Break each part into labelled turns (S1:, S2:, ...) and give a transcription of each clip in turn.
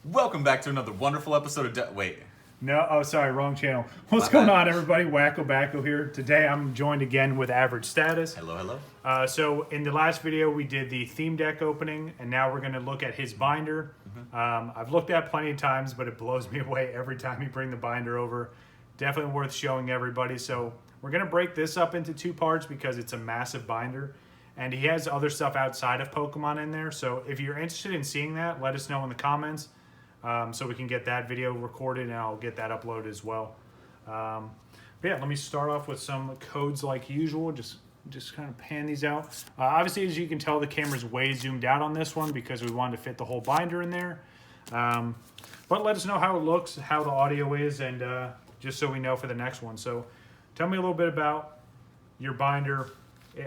S1: Welcome back to another wonderful episode of Wait.
S2: No, oh, sorry, wrong channel. What's going on, everybody? WakoBako here. Today, I'm joined again with AverageStatus.
S1: Hello, hello.
S2: So, in the last video, we did the theme deck opening, and now we're going to look at his binder. I've looked at it plenty of times, but it blows me away every time you bring the binder over. Definitely worth showing everybody. So, we're going to break this up into two parts because it's a massive binder, and he has other stuff outside of Pokemon in there. So, if you're interested in seeing that, let us know in the comments. So we can get that video recorded and I'll get that uploaded as well. But yeah, let me start off with some codes like usual. Just kind of pan these out. Obviously, as you can tell, the camera's way zoomed out on this one because we wanted to fit the whole binder in there. But let us know how it looks, how the audio is, and just so we know for the next one. So tell me a little bit about your binder,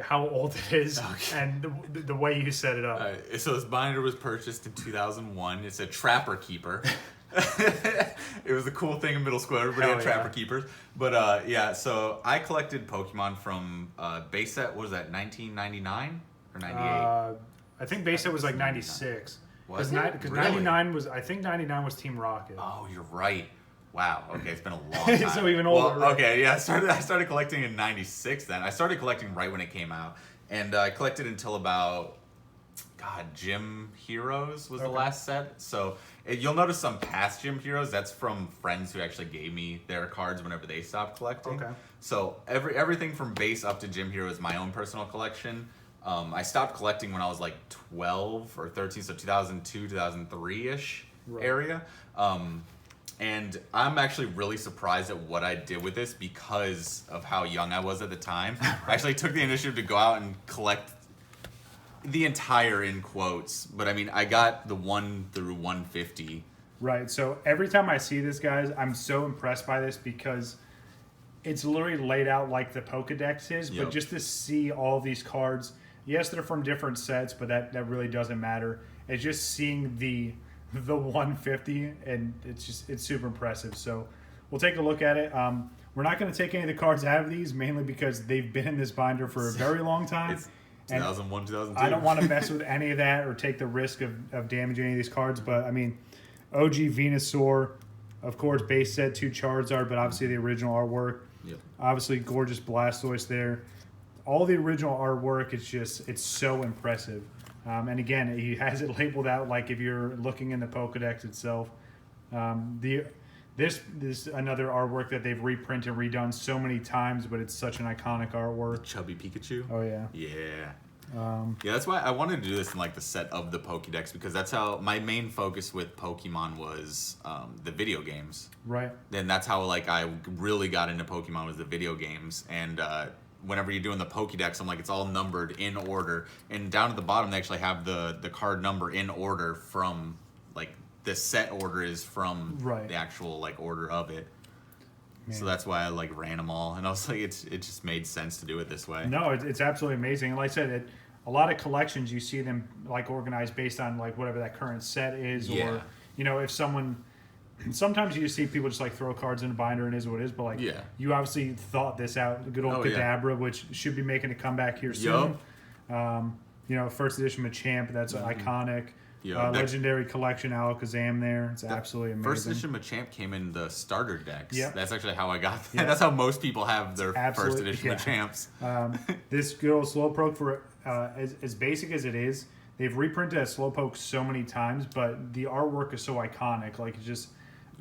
S2: how old it is, and the way you set it up.
S1: So this binder was purchased in 2001. It's a Trapper Keeper. It was a cool thing in middle school. Everybody had Trapper Keepers. But yeah, so I collected Pokemon from base set, what was that, 1999 or 98?
S2: I think base set was like 96.
S1: Was it?
S2: Because
S1: Really?
S2: 99 was, I think 99 was Team Rocket.
S1: Oh, you're right. Wow. Okay, it's been a long time.
S2: So even older.
S1: Well, okay, yeah. I started collecting in '96. Then I started collecting right when it came out, and I collected until about Gym Heroes was the last set. So you'll notice some past Gym Heroes. That's from friends who actually gave me their cards whenever they stopped collecting. Okay. So everything from base up to Gym Hero is my own personal collection. I stopped collecting when I was like 12 or 13, so 2002, 2003-ish area. And I'm actually really surprised at what I did with this because of how young I was at the time. I actually took the initiative to go out and collect the entire, in quotes, but I mean, I got the 1 through 150.
S2: Right, so every time I see this, guys, I'm so impressed by this because it's literally laid out like the Pokedex is, but just to see all these cards, yes, they're from different sets, but that really doesn't matter. It's just seeing the 150, and it's super impressive. So we'll take a look at it. We're not going to take any of the cards out of these, mainly because they've been in this binder for a very long time.
S1: It's 2001, 2002.
S2: I don't want to mess with any of that or take the risk of damaging any of these cards. But I mean, OG Venusaur, of course, base set 2 Charizard, but obviously the original artwork.
S1: Yep.
S2: Obviously, gorgeous Blastoise there. All the original artwork, it's so impressive. And again, he has it labeled out like if you're looking in the Pokedex itself. This another artwork that they've reprinted and redone so many times, but it's such an iconic artwork.
S1: The chubby Pikachu.
S2: Oh yeah.
S1: Yeah. Yeah, that's why I wanted to do this in like the set of the Pokédex, because that's how my main focus with Pokemon was the video games.
S2: Right.
S1: Then that's how like I really got into Pokemon was the video games, and whenever you're doing the Pokédex, I'm like, it's all numbered in order, and down at the bottom they actually have the card number in order from like the set order is from the actual like order of it. Man. So that's why I like ran them all, and I was like, it just made sense to do it this way.
S2: No, it's absolutely amazing. And like I said, a lot of collections you see them like organized based on like whatever that current set is, or if someone. Sometimes you just see people just like throw cards in a binder and it is what it is, but like you obviously thought this out. Good old Kadabra, which should be making a comeback here soon. First edition Machamp, that's iconic. Legendary collection Alakazam there. It's absolutely amazing.
S1: First edition Machamp came in the starter decks. Yep. That's actually how I got that. That's how most people have their first edition Machamps.
S2: This good old Slowpoke, for as basic as it is, they've reprinted a Slowpoke so many times, but the artwork is so iconic. Like, it's just,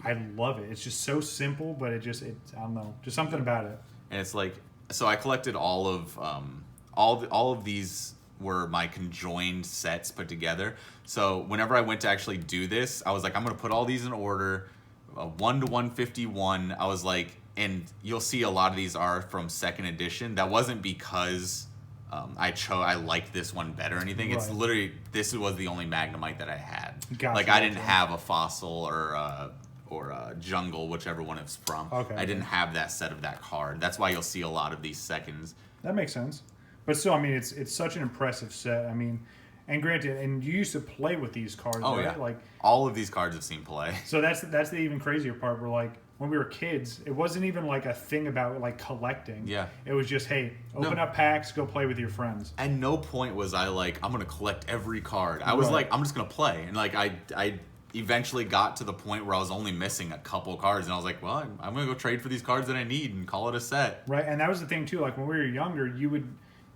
S2: I love it. It's just so simple, but I don't know, just something about it.
S1: And it's like, so I collected all of these were my conjoined sets put together. So whenever I went to actually do this, I was like, I'm going to put all these in order, 1 to 151. I was like, and you'll see a lot of these are from second edition. That wasn't because I liked this one better or anything. It's literally, this was the only Magnemite that I had. Like, I didn't have a Fossil or a Jungle, whichever one it's from. I didn't have that set of that card. That's why you'll see a lot of these seconds.
S2: That makes sense. But still, I mean, it's such an impressive set. I mean, and granted, and you used to play with these cards, right?
S1: Yeah.
S2: Like,
S1: all of these cards have seen play.
S2: So that's the even crazier part. Where like when we were kids, it wasn't even like a thing about like collecting.
S1: Yeah.
S2: It was just, hey, open up packs, go play with your friends.
S1: At no point was I like, I'm gonna collect every card. I was like, I'm just gonna play, and like I eventually got to the point where I was only missing a couple cards, and I was like, well, I'm going to go trade for these cards that I need and call it a set.
S2: Right, and that was the thing too. Like when we were younger, you would,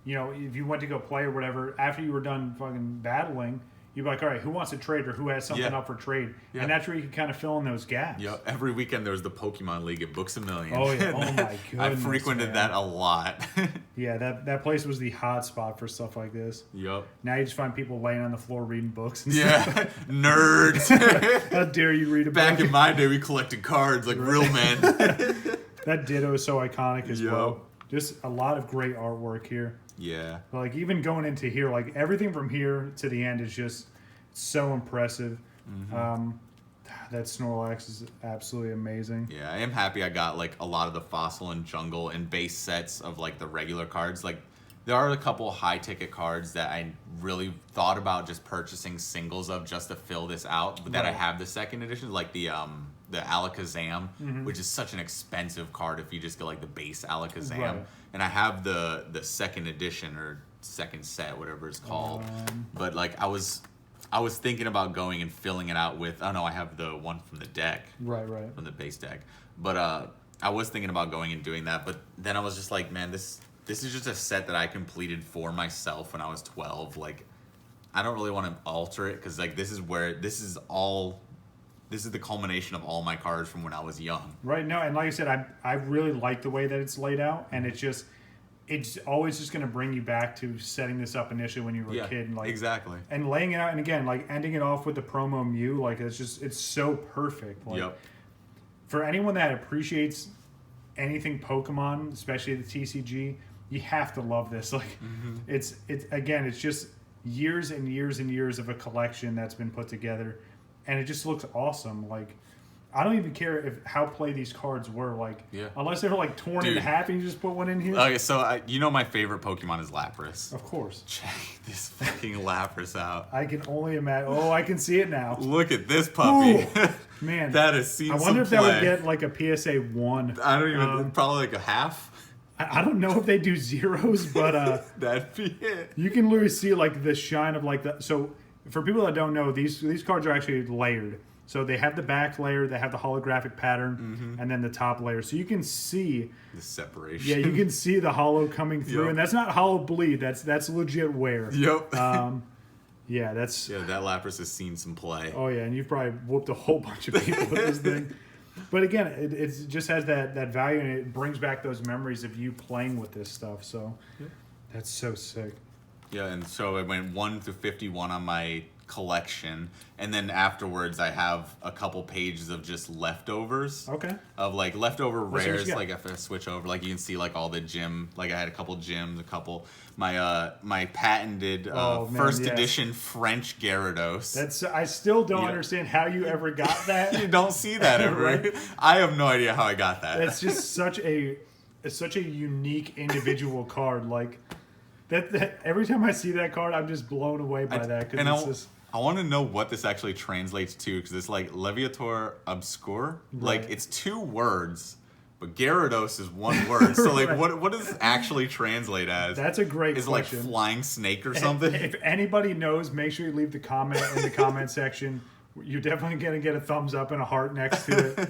S2: if you went to go play or whatever, after you were done fucking battling, you'd be like, all right, who wants to trade or who has something up for trade?
S1: Yeah.
S2: And that's where you can kind of fill in those gaps.
S1: Yeah, every weekend there was the Pokemon League at Books A Million.
S2: Oh, yeah. Oh, my goodness.
S1: I frequented that a lot.
S2: Yeah, that place was the hot spot for stuff like this.
S1: Yep.
S2: Now you just find people laying on the floor reading books and
S1: Yeah,
S2: stuff.
S1: Nerds.
S2: How dare you read a book?
S1: Back in my day, we collected cards like real men.
S2: That Ditto is so iconic as well. Just a lot of great artwork here.
S1: Yeah.
S2: Like even going into here, like everything from here to the end is just so impressive. That Snorlax is absolutely amazing.
S1: Yeah, I am happy I got like a lot of the Fossil and Jungle and base sets of like the regular cards. Like there are a couple high ticket cards that I really thought about just purchasing singles of just to fill this out, but that I have the second edition, like the Alakazam, which is such an expensive card if you just get like the base Alakazam.
S2: Right.
S1: And I have the second edition or second set, whatever it's called. But like I was thinking about going and filling it out with, oh no, I have the one from the deck.
S2: Right.
S1: From the base deck. But I was thinking about going and doing that, but then I was just like, man, this is just a set that I completed for myself when I was 12. Like, I don't really want to alter it because like this is the culmination of all my cards from when I was young.
S2: Right. No, and like I said, I really like the way that it's laid out, and it's always just going to bring you back to setting this up initially when you were a kid, and like
S1: exactly,
S2: and laying it out, and again, like ending it off with the promo Mew, like it's so perfect. Like, for anyone that appreciates anything Pokemon, especially the TCG, you have to love this. Like, it's just years and years and years of a collection that's been put together, and it just looks awesome. Like, I don't even care how play these cards were, like, unless they were like torn in half and you just put one in here.
S1: Okay, so my favorite Pokemon is Lapras.
S2: Of course.
S1: Check this fucking Lapras out.
S2: I can only imagine. Oh, I can see it now.
S1: Look at this puppy.
S2: Man,
S1: that has seen some play.
S2: I wonder if that would get like a PSA 1.
S1: I don't even, probably like a half.
S2: I don't know if they do zeros, but
S1: that'd be it.
S2: You can literally see like the shine of like the. So for people that don't know, these cards are actually layered. So they have the back layer, they have the holographic pattern, and then the top layer. So you can see
S1: the separation.
S2: Yeah, you can see the holo coming through, and that's not holo bleed. That's legit wear.
S1: Yep.
S2: Yeah, that's.
S1: Yeah, that Lapras has seen some play.
S2: Oh yeah, and you've probably whooped a whole bunch of people with this thing. But again, it just has that value, and it brings back those memories of you playing with this stuff. So that's so sick.
S1: Yeah, and so it went 1 through 51 on my collection, and then afterwards I have a couple pages of just leftovers.
S2: Okay.
S1: Of like leftover rares, like if I switch over, like you can see like all the gym, like I had a couple gyms, my patented first edition French Gyarados.
S2: I still don't understand how you ever got that.
S1: You don't see that ever. Right? I have no idea how I got that.
S2: It's just such a unique individual card. Like that every time I see that card, I'm just blown away by that. Because
S1: I want to know what this actually translates to, because it's like Leviator Obscure. Right. Like, it's 2 words, but Gyarados is 1 word. So, like, what does this actually translate as?
S2: That's a great question.
S1: Is it like flying snake or something?
S2: If anybody knows, make sure you leave the comment in the comment section. You're definitely going to get a thumbs up and a heart next to it.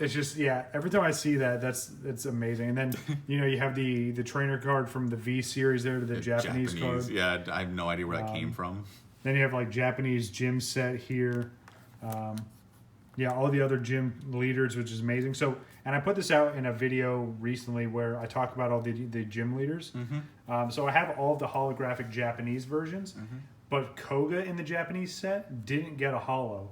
S2: It's just, every time I see that, it's amazing. And then, you have the trainer card from the V series there, the Japanese card.
S1: Yeah, I have no idea where that came from.
S2: Then you have like Japanese gym set here. All the other gym leaders, which is amazing. So, and I put this out in a video recently where I talk about all the gym leaders. So I have all of the holographic Japanese versions, but Koga in the Japanese set didn't get a holo.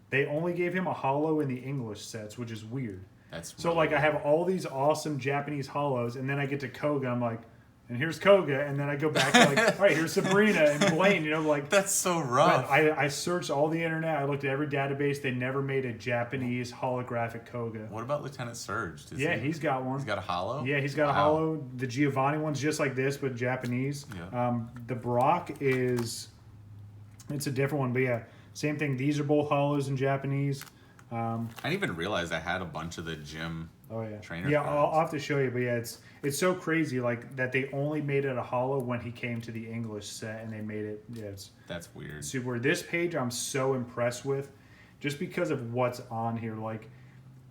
S2: They only gave him a holo in the English sets, which is weird.
S1: That's
S2: so like I have all these awesome Japanese holos, and then I get to Koga, I'm like, and here's Koga, and then I go back to like, all right, here's Sabrina and Blaine, like.
S1: That's so rough.
S2: I searched all the internet, I looked at every database, they never made a Japanese holographic Koga.
S1: What about Lieutenant Surge?
S2: He's got one.
S1: He's got a holo?
S2: Yeah, he's got a holo. The Giovanni one's just like this, but Japanese.
S1: Yeah.
S2: The Brock it's a different one, but same thing. These are both holos in Japanese.
S1: I didn't even realize I had a bunch of the gym
S2: Oh yeah,
S1: trainer
S2: yeah.
S1: cards.
S2: I'll have to show you, but yeah, it's so crazy like that they only made it a holo when he came to the English set, and they made it. Yeah,
S1: That's weird.
S2: super. This page I'm so impressed with, just because of what's on here, like,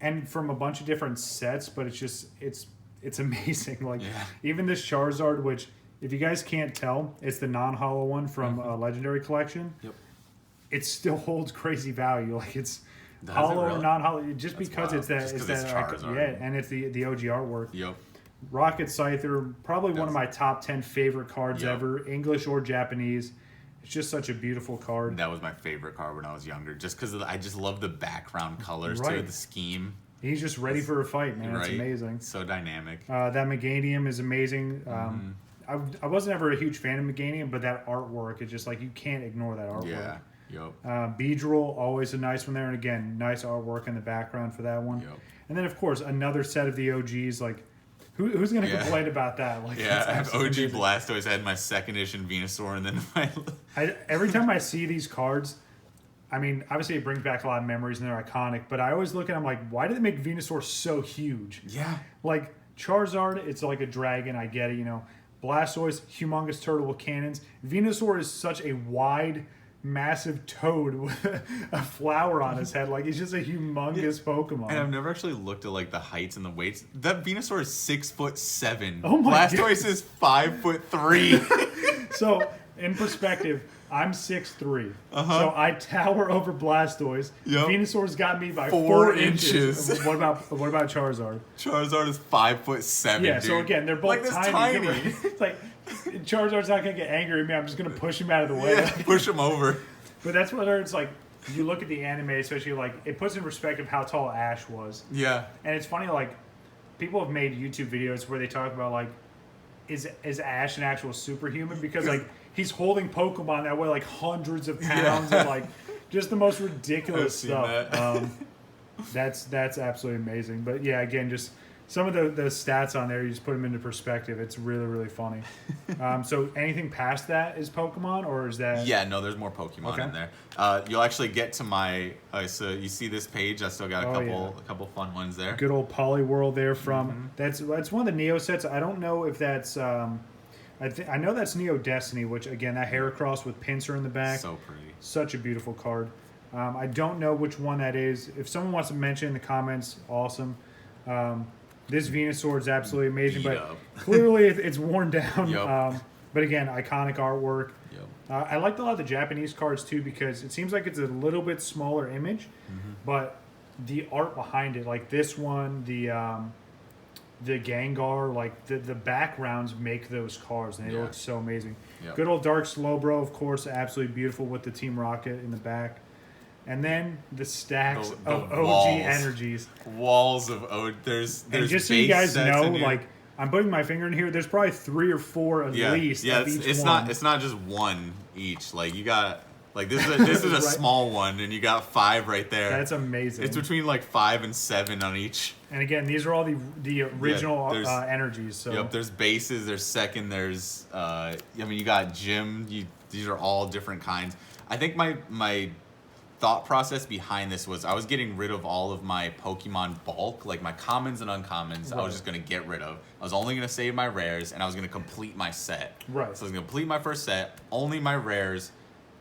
S2: and from a bunch of different sets. But it's amazing. Like even this Charizard, which if you guys can't tell, it's the non-holo one from Legendary Collection.
S1: Yep.
S2: It still holds crazy value. Like it's
S1: Does
S2: holo
S1: it really?
S2: or non-holo, just
S1: That's
S2: because
S1: wild.
S2: it's that.
S1: Just
S2: It's
S1: 'cause
S2: that.
S1: it's Charizard.
S2: Yeah, and it's the OG artwork.
S1: Yep.
S2: Rocket Scyther, probably one of my top 10 favorite cards ever, English or Japanese. It's just such a beautiful card.
S1: That was my favorite card when I was younger, just because I just love the background colors too, the scheme.
S2: He's just ready for a fight, man. It's amazing.
S1: So dynamic.
S2: That Meganium is amazing. I wasn't ever a huge fan of Meganium, but that artwork is just like, you can't ignore that artwork.
S1: Yeah. Yep.
S2: Beedrill, always a nice one there. And again, nice artwork in the background for that one.
S1: Yep.
S2: And then, of course, another set of the OGs. Like, who's going to complain about that? Like,
S1: yeah, I have OG Blastoise. I had my second edition Venusaur, and then
S2: every time I see these cards, I mean, obviously it brings back a lot of memories and they're iconic, but I always look at them like, why did they make Venusaur so huge?
S1: Yeah.
S2: Like, Charizard, it's like a dragon, I get it, you know. Blastoise, humongous turtle with cannons. Venusaur is such a wide, massive toad with a flower on his head. Like, he's just a humongous Pokemon.
S1: And I've never actually looked at like the heights and the weights. That Venusaur is 6'7".
S2: Oh my
S1: Blastoise is 5'3".
S2: So, in perspective, I'm 6'3". So I tower over Blastoise. Venusaur's got me by 4 inches. What about Charizard?
S1: Charizard is 5'7".
S2: Yeah,
S1: dude.
S2: so again, they're both
S1: like
S2: tiny. It's like, Charizard's not going to get angry at me. I'm just going to push him out of the way.
S1: Yeah, push him over.
S2: But that's where it's like, you look at the anime, especially, like, it puts in perspective how tall Ash was.
S1: Yeah.
S2: And it's funny, like, people have made YouTube videos where they talk about, like, is Ash an actual superhuman? Because, like, he's holding Pokemon that weigh, like, hundreds of pounds and, like, just the most ridiculous stuff. That's absolutely amazing. But, yeah, again, just some of the stats on there, you just put them into perspective. It's really, really funny. So anything past that is Pokemon, or is that...
S1: Yeah, no, there's more Pokemon in there. You'll actually get to my... so you see this page? I still got a couple fun ones there.
S2: Good old Poliwhirl there from... That's one of the Neo sets. I don't know if that's... I know that's Neo Destiny, which, again, that Heracross with Pinsir in the back.
S1: So pretty.
S2: Such a beautiful card. I don't know which one that is. If someone wants to mention in the comments, awesome. This Venusaur is absolutely amazing, but clearly it's worn down. But again, iconic artwork. I liked a lot of the Japanese cards too, because it seems like it's a little bit smaller image, but the art behind it, like this one, the Gengar, like the backgrounds make those cards, and they look so amazing. Good old Dark Slowbro, of course, absolutely beautiful with the Team Rocket in the back. And then the stacks of OG energies.
S1: Walls of OG. There's
S2: and just so you guys know, like, I'm putting my finger in here. There's probably 3 or 4 at least.
S1: Yeah,
S2: of each
S1: it's
S2: one.
S1: not just one each. Like, you got, like, this is a small one, and you got 5 right there.
S2: That's amazing.
S1: It's between like 5 and 7 on each.
S2: And again, these are all the original energies. So
S1: there's bases, there's second, there's I mean, you got gym. These are all different kinds. I think my thought process behind this was I was getting rid of all of my Pokemon bulk, like my commons and uncommons. I was just going to get rid of. I was only going to save my rares, and I was going to complete my set.
S2: Right.
S1: So I was going to complete my first set, only my rares,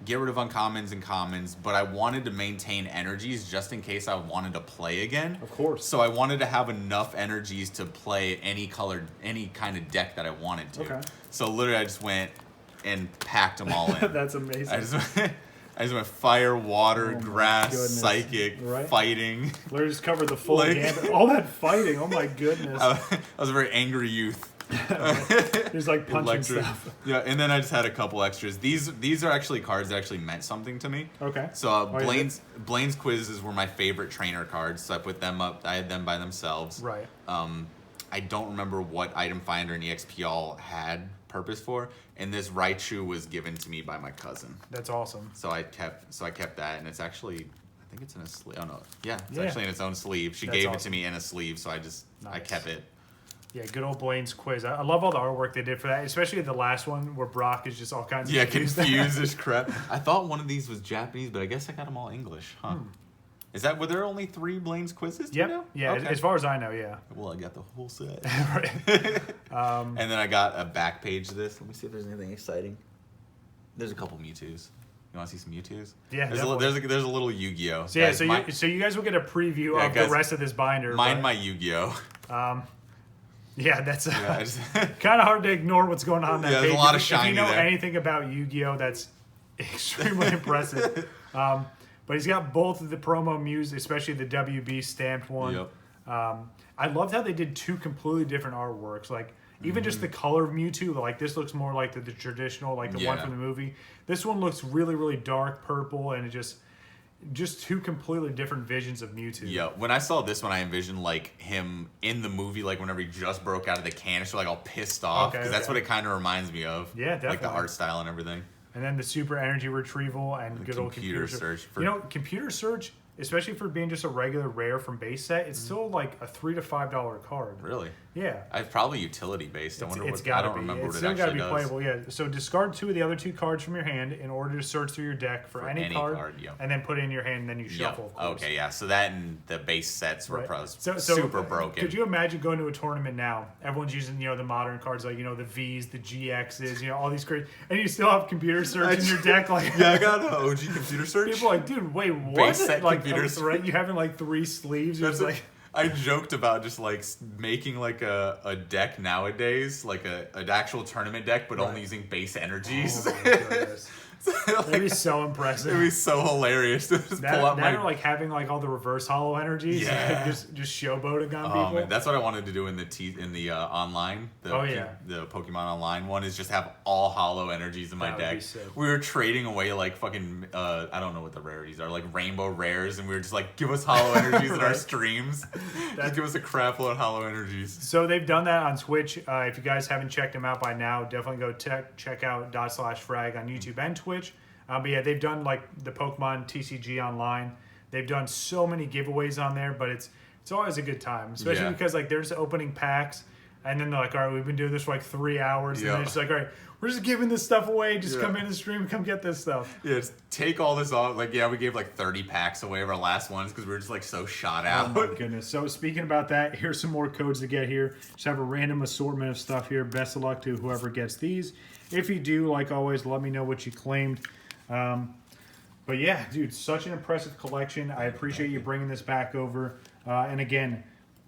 S1: get rid of uncommons and commons, but I wanted to maintain energies just in case I wanted to play again.
S2: Of course.
S1: So I wanted to have enough energies to play any kind of deck that I wanted to.
S2: Okay.
S1: So literally I just went and packed them all in.
S2: That's amazing.
S1: I just went fire, water, grass, psychic, fighting.
S2: Literally just covered the full gambit. All that fighting. Oh my goodness.
S1: I was a very angry youth.
S2: There's like punching stuff.
S1: Yeah, and then I just had a couple extras. These are actually cards that actually meant something to me.
S2: Okay.
S1: So Blaine's quizzes were my favorite trainer cards, so I put them up. I had them by themselves.
S2: Right.
S1: I don't remember what Item Finder and EXP all had purpose for, and this Raichu was given to me by my cousin.
S2: That's awesome.
S1: So I kept that, and it's actually, I think it's in a sleeve. Oh no, yeah, it's actually in its own sleeve. She gave it to me in a sleeve, so I kept it.
S2: Yeah, good old Blaine's quiz. I love all the artwork they did for that, especially the last one where Brock is just all kinds of
S1: confused as crap. I thought one of these was Japanese, but I guess I got them all English, huh? Were there only 3 Blaine's quizzes? Do
S2: Yep.
S1: you know?
S2: Yeah,
S1: Okay.
S2: as far as I know, yeah.
S1: Well, I got the whole set.
S2: Right.
S1: And then I got a back page of this. Let me see if there's anything exciting. There's a couple Mewtwo's. You want to see some Mewtwo's?
S2: Yeah,
S1: there's a little Yu-Gi-Oh.
S2: So yeah,
S1: Guys,
S2: so you guys will get a preview of the rest of this binder.
S1: Mind my Yu-Gi-Oh.
S2: Yeah, that's
S1: Yeah,
S2: kind of hard to ignore what's going on in that
S1: Yeah,
S2: page.
S1: there's a lot of
S2: If
S1: shiny
S2: you know
S1: there.
S2: anything about Yu-Gi-Oh, that's extremely impressive. But he's got both of the promo Mews, especially the WB stamped one.
S1: Yep.
S2: I loved how they did 2 completely different artworks. Like, even just the color of Mewtwo, like this looks more like the traditional, like the one from the movie. This one looks really, really dark purple, and it just 2 completely different visions of Mewtwo.
S1: Yeah, when I saw this one, I envisioned like him in the movie, like whenever he just broke out of the canister, like all pissed off, because that's what it kind of reminds me of.
S2: Yeah, definitely.
S1: Like the art style and everything.
S2: And then the super energy retrieval and good old computer search. Computer search, especially for being just a regular rare from base set, it's still like a $3 to $5 card.
S1: Really?
S2: Yeah.
S1: It's probably utility based. I
S2: It's
S1: I
S2: gotta
S1: don't
S2: be.
S1: remember
S2: It's
S1: what it
S2: still gotta
S1: actually
S2: be
S1: does.
S2: playable. Yeah. So discard 2 of the other 2 cards from your hand in order to search through your deck for any card,
S1: yep.
S2: and then put it in your hand, and then you shuffle.
S1: Yep.
S2: Of course.
S1: Okay, yeah. So that and the base sets were
S2: Right.
S1: probably
S2: So
S1: super broken.
S2: Could you imagine going to a tournament now? Everyone's using the modern cards like the V's, the GXs, all these crazy, and you still have computer search in your deck. Like
S1: Yeah, I got an OG computer search.
S2: people are like, dude, wait, what?
S1: Base set
S2: like
S1: computer
S2: right? You having like 3 sleeves? You're
S1: That's
S2: just like.
S1: I joked about just like making like a deck nowadays, like an actual tournament deck, but only using base energies.
S2: Oh my goodness. That'd be so impressive.
S1: It'd be so hilarious to just pull out
S2: or like having like all the reverse hollow energies.
S1: Yeah.
S2: just showboating on
S1: Oh
S2: people.
S1: man, that's what I wanted to do in the online. The Pokemon Online one is just have all hollow energies in my
S2: That would be
S1: deck.
S2: sick.
S1: We were trading away like fucking I don't know what the rarities are, like rainbow rares, and we were just like, give us hollow energies in our streams. Just give us a crap load of hollow energies.
S2: So they've done that on Twitch. If you guys haven't checked them out by now, definitely go check out ./frag on YouTube and Twitch. But yeah, they've done like the Pokemon TCG online. They've done so many giveaways on there, but it's always a good time, especially because like there's opening packs, and then they're like, all right, we've been doing this for like 3 hours, and they're just like, all right, we're just giving this stuff away. Just come in the stream, come get this stuff.
S1: Yeah, just take all this off. Like, yeah, we gave like 30 packs away of our last ones because we were just like so shot out.
S2: Oh my goodness. So speaking about that, here's some more codes to get here. Just have a random assortment of stuff here. Best of luck to whoever gets these. If you do, like always, let me know what you claimed. But yeah, dude, such an impressive collection. I appreciate you bringing this back over. And again,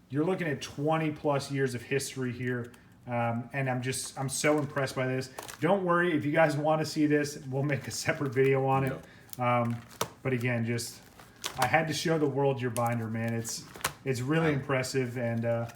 S2: you're looking at 20 plus years of history here. And I'm so impressed by this. Don't worry, if you guys want to see this, we'll make a separate video on it. But again, I had to show the world your binder, man. It's really impressive, and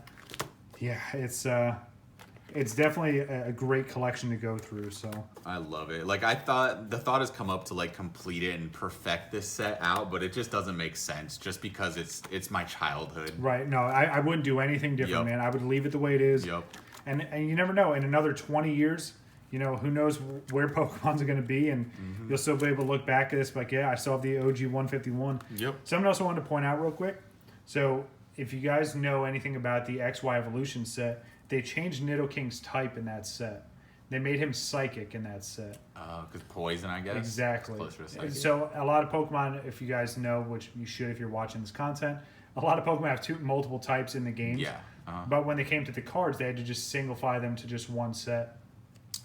S2: yeah, it's definitely a great collection to go through. So
S1: I love it. Like the thought has come up to like complete it and perfect this set out, but it just doesn't make sense just because it's my childhood.
S2: Right. No, I wouldn't do anything different, man. I would leave it the way it is.
S1: Yep.
S2: And you never know. In another 20 years, who knows where Pokemon's are going to be, and you'll still be able to look back at this like, yeah, I still have the OG 151.
S1: Yep.
S2: Something else I wanted to point out real quick. So if you guys know anything about the XY Evolution set, they changed Nidoking's type in that set. They made him psychic in that set.
S1: Because poison, I guess.
S2: Exactly.
S1: Closer to psychic.
S2: So a lot of Pokemon, if you guys know, which you should if you're watching this content, a lot of Pokemon have multiple types in the games.
S1: Yeah.
S2: But when they came to the cards, they had to just simplify them to just one set.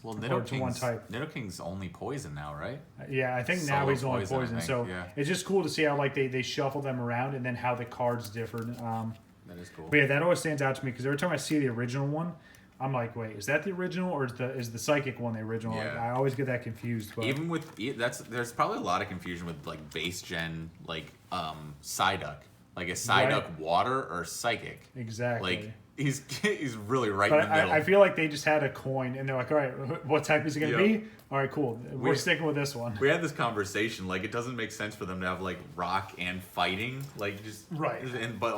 S1: Well,
S2: to one type.
S1: Nidoking's only poison now, right?
S2: Yeah, I think now
S1: Solo
S2: he's only poison. So
S1: yeah.
S2: it's just cool to see how like they shuffle them around and then how the cards differed.
S1: That is cool.
S2: But yeah, that always stands out to me because every time I see the original one, I'm like, wait, is that the original or is the psychic one the original?
S1: Yeah.
S2: Like, I always get that confused. But
S1: Even with there's probably a lot of confusion with like base gen like Psyduck. Like is Psyduck water or psychic?
S2: Exactly.
S1: Like he's really right
S2: But
S1: in the middle.
S2: I feel like they just had a coin and they're like, all right, what type is it going to be? All right, cool. We're sticking with this one.
S1: We had this conversation. Like it doesn't make sense for them to have like rock and fighting. Like just
S2: Right.
S1: But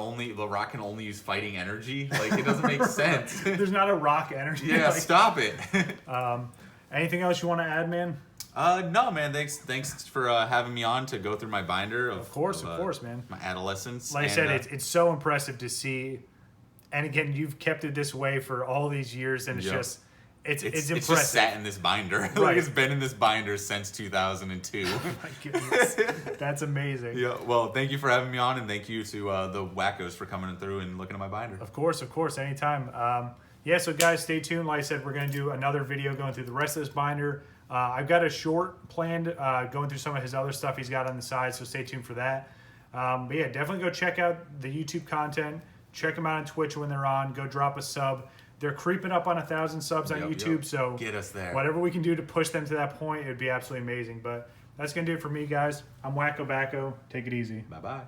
S1: rock can only use fighting energy. Like it doesn't make sense.
S2: There's not a rock energy.
S1: Yeah, stop it.
S2: Anything else you want to add, man?
S1: No, man. Thanks for having me on to go through my binder. Of
S2: course, man.
S1: My adolescence.
S2: Like I said, it's so impressive to see. And again, you've kept it this way for all these years, and It's
S1: It's
S2: impressive.
S1: just sat in this binder.
S2: Right.
S1: Like, it's been in this binder since 2002.
S2: Oh my goodness. That's amazing.
S1: Yeah, well, thank you for having me on, and thank you to the Wakos for coming through and looking at my binder.
S2: Of course, anytime. Yeah, so guys, stay tuned. Like I said, we're going to do another video going through the rest of this binder. I've got a short planned going through some of his other stuff he's got on the side, so stay tuned for that. But yeah, definitely go check out the YouTube content. Check them out on Twitch when they're on. Go drop a sub. They're creeping up on 1,000 subs on YouTube, so
S1: get us there.
S2: Whatever we can do to push them to that point, it would be absolutely amazing. But that's going to do it for me, guys. I'm WakoBako. Take it easy.
S1: Bye-bye.